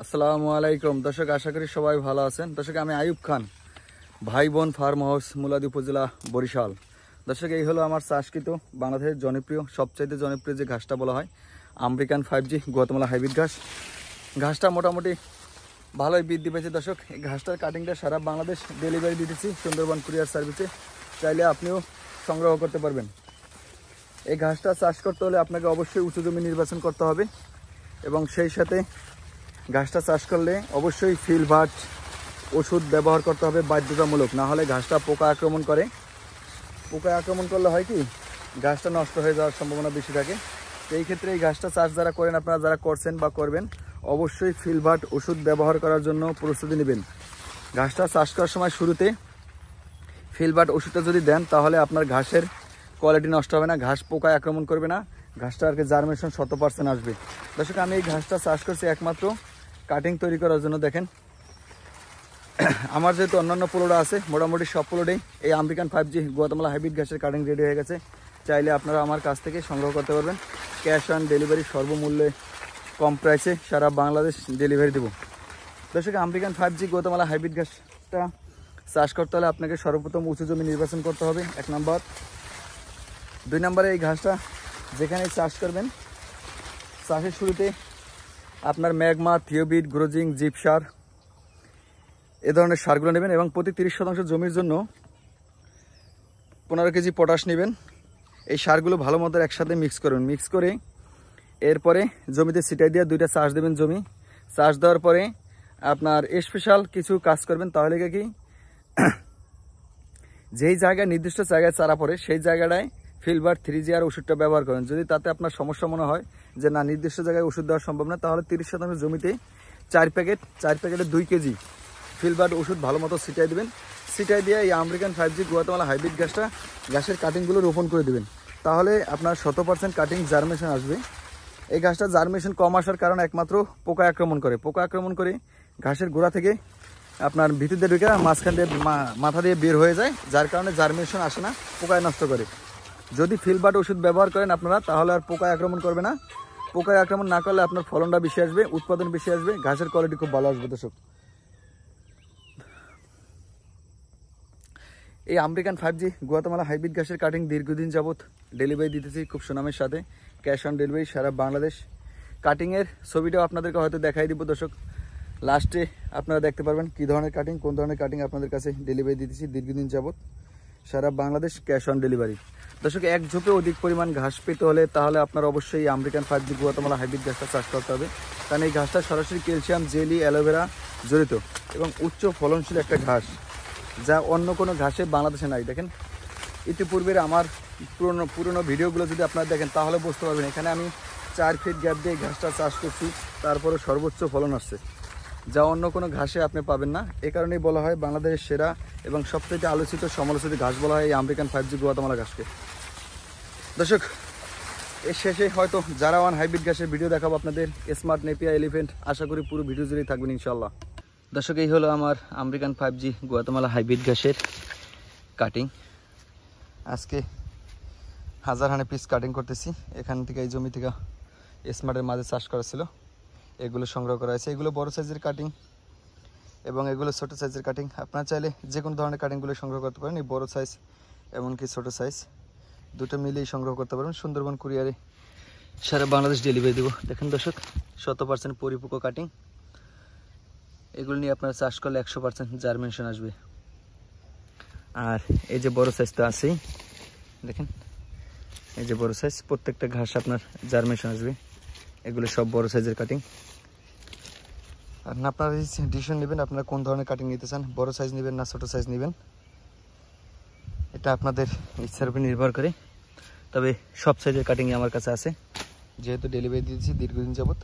আসসালামু আলাইকুম দর্শক, আশা করি সবাই ভালো আছেন। দর্শক, আমি আইয়ুব খান, ভাই বোন ফার্ম হাউস, মুলাদি উপজেলা, বরিশাল। দর্শক, এই হলো আমার চাষকৃত বাংলাদেশের জনপ্রিয়, সবচাইতে জনপ্রিয় যে ঘাসটা বলা হয় আমেরিকান 5G গুয়াতেমালা হাইব্রিড ঘাস। ঘাসটা মোটামুটি ভালোই বৃদ্ধি পেয়েছে। দর্শক, এই ঘাসটার কাটিংটা সারা বাংলাদেশ ডেলিভারি দিতেছি সুন্দরবন কুরিয়ার সার্ভিসে। চাইলে আপনিও সংগ্রহ করতে পারবেন। এই ঘাসটা চাষ করতে হলে আপনাকে অবশ্যই উঁচু জমি নির্বাচন করতে হবে এবং সেই সাথে ঘাসটা চাষ করলে অবশ্যই ফিলভাট ওষুধ ব্যবহার করতে হবে বাধ্যতামূলক, না হলে ঘাসটা পোকা আক্রমণ করে। পোকা আক্রমণ করলে হয় কি, ঘাসটা নষ্ট হয়ে যাওয়ার সম্ভাবনা বেশি থাকে। তো এই ক্ষেত্রে এই ঘাসটা চাষ যারা করেন, আপনারা যারা করছেন বা করবেন, অবশ্যই ফিলভাট ওষুধ ব্যবহার করার জন্য প্রস্তুতি নেবেন। ঘাসটা চাষ করার সময় শুরুতে ফিলভাট ওষুধটা যদি দেন, তাহলে আপনার ঘাসের কোয়ালিটি নষ্ট হবে না, ঘাস পোকায় আক্রমণ করবে না, ঘাসটা আর কি জার্মিনেশন 100% আসবে। দর্শক, আমি এই ঘাসটা চাষ করছি একমাত্র কাটিং তৈরি করার জন্য। দেখেন, আমার যেহেতু অন্যান্য পোলোটা আছে, মোটামুটি সব পোলোটেই এই আমেরিকান 5G গুয়াতেমালা হাইব্রিড ঘাসের কাটিং রেডি হয়ে গেছে। চাইলে আপনারা আমার কাছ থেকে সংগ্রহ করতে পারবেন। ক্যাশ অন ডেলিভারি, সর্বমূল্যে কম প্রাইসে সারা বাংলাদেশ ডেলিভারি দেবো। দর্শক, আমেরিকান 5G গুয়াতেমালা হাইব্রিড ঘাসটা চাষ করতে হলে আপনাকে সর্বপ্রথম উঁচু জমি নির্বাচন করতে হবে, 1 নম্বর। 2 নম্বরে এই ঘাসটা যেখানে চাষ করবেন, চাষের শুরুতে আপনার ম্যাগমা, থিওবিট, গ্রোজিং, জিপসার এ ধরনের সারগুলো নেবেন এবং প্রতি 30% জমির জন্য 15 কেজি পটাশ নেবেন। এই সারগুলো ভালো মতো একসাথে মিক্স করবেন। মিক্স করে এরপরে জমিতে ছিটাই দিয়ে 2টা চাষ দেবেন। জমি চাষ দেওয়ার পরে আপনার স্পেশাল কিছু কাজ করবেন। তাহলে কি, যেই জায়গায় নির্দিষ্ট জায়গায় চারা পড়ে সেই জায়গাটায় ফিলভাট 3G আর ওষুধটা ব্যবহার করেন। যদি তাতে আপনার সমস্যা মনে হয় যে না, নির্দিষ্ট জায়গায় ওষুধ দেওয়া সম্ভব না, তাহলে 30% জমিতে 4 প্যাকেটে 2 কেজি ফিলভাট ওষুধ ভালো মতো ছিটাই দেবেন। ছিটাই দিয়ে এই আমেরিকান 5G গুয়াতেমালা হাইব্রিড ঘাসের কাটিংগুলো রোপণ করে দেবেন। তাহলে আপনার 100% কাটিং জার্মিনেশন আসবে। এই ঘাসটা জার্মিনেশন কম আসার কারণ একমাত্র পোকা আক্রমণ করে। পোকা আক্রমণ করে ঘাসের গোড়া থেকে আপনার ভিতর দিয়ে ঢুকে মাঝখান দিয়ে মাথা দিয়ে বের হয়ে যায়, যার কারণে জার্মিনেশন আসে না, পোকায় নষ্ট করে। যদি ফিলভাট ওষুধ ব্যবহার করেন আপনারা, তাহলে আর পোকায় আক্রমণ করবে না। পোকায় আক্রমণ না করলে আপনার ফলনটা বেশি আসবে, উৎপাদন বেশি আসবে, ঘাসের কোয়ালিটি খুব ভালো আসবে। দর্শক, এই আমেরিকান 5G গুয়াতেমালা হাইব্রিড ঘাসের কাটিং দীর্ঘদিন যাবত ডেলিভারি দিতেছি খুব সুনামের সাথে, ক্যাশ অন ডেলিভারি সারা বাংলাদেশ। কাটিংয়ের ছবিটাও আপনাদেরকে হয়তো দেখাই দিব। দর্শক, লাস্টে আপনারা দেখতে পারবেন কী ধরনের কাটিং, কোন ধরনের কাটিং আপনাদের কাছে ডেলিভারি দিতেছি দীর্ঘদিন যাবত সারা বাংলাদেশ, ক্যাশ অন ডেলিভারি। দর্শক, এক ঝোপে অধিক পরিমাণ ঘাস পেতে হলে তাহলে আপনার অবশ্যই আমেরিকান 5G গুয়াতেমালা হাইব্রিড ঘাসটা চাষ করতে হবে। কারণ এই ঘাসটা সরাসরি ক্যালসিয়াম, জেলি, অ্যালোভেরা জড়িত এবং উচ্চ ফলনশীল একটা ঘাস, যা অন্য কোনো ঘাসে বাংলাদেশে নাই। দেখেন, ইতিপূর্বের আমার পুরনো ভিডিওগুলো যদি আপনারা দেখেন, তাহলে বুঝতে পারবেন এখানে আমি 4 ফিট গ্যাপ দিয়ে ঘাসটা চাষ করছি, তারপরে সর্বোচ্চ ফলন আসছে, যা অন্য কোনো ঘাসে আপনি পাবেন না। এই কারণেই বলা হয় বাংলাদেশের সেরা এবং সবথেকে আলোচিত সমালোচিত ঘাস বলা হয় এই আমেরিকান 5G গুয়াতেমালা ঘাসকে। দর্শক, এর শেষে হয়তো যারা হাইব্রিড ঘাসের ভিডিও দেখাবো আপনাদের, স্মার্ট নেপিয়া এলিফেন্ট। আশা করি পুরো ভিডিও জুড়েই থাকবেন ইনশাল্লাহ। দর্শক, এই হলো আমার আমেরিকান 5G গুয়াতেমালা হাইব্রিড ঘাসের কাটিং। আজকে 1000 পিস কাটিং করতেছি। এখান থেকে এই জমি থেকে স্মার্টের মাঝে চাষ করা ছিল, এগুলো সংগ্রহ করা হয়েছে। এগুলো বড় সাইজের কাটিং এবং এগুলো ছোটো সাইজের কাটিং। আপনারা চাইলে যে কোনো ধরনের কাটিংগুলো সংগ্রহ করতে পারেন। এই বড় সাইজ এমনকি ছোটো সাইজ দুটো মিলিয়েই সংগ্রহ করতে পারবেন। সুন্দরবন কুরিয়ারে সারা বাংলাদেশ ডেলিভারি দেবো। দেখেন দর্শক, 100% পরিপক্ক কাটিং। এগুলো নিয়ে আপনারা চাষ করলে 100% জার্মিনেশন আসবে। আর এই যে বড় সাইজটা আছেই, দেখেন, এই যে বড় সাইজ, প্রত্যেকটা ঘাস আপনার জার্মিনেশন আসবে। এগুলো সব বড় সাইজের কাটিং। আর না, আপনারা ডিসিশন নেবেন আপনারা কোন ধরনের কাটিং নিতে চান, বড় সাইজ নেবেন না ছোটো সাইজ নেবেন, এটা আপনাদের ইচ্ছার উপর নির্ভর করে। তবে সব সাইজের কাটিংই আমার কাছে আছে, যেহেতু ডেলিভারি দিয়েছি দীর্ঘদিন যাবত।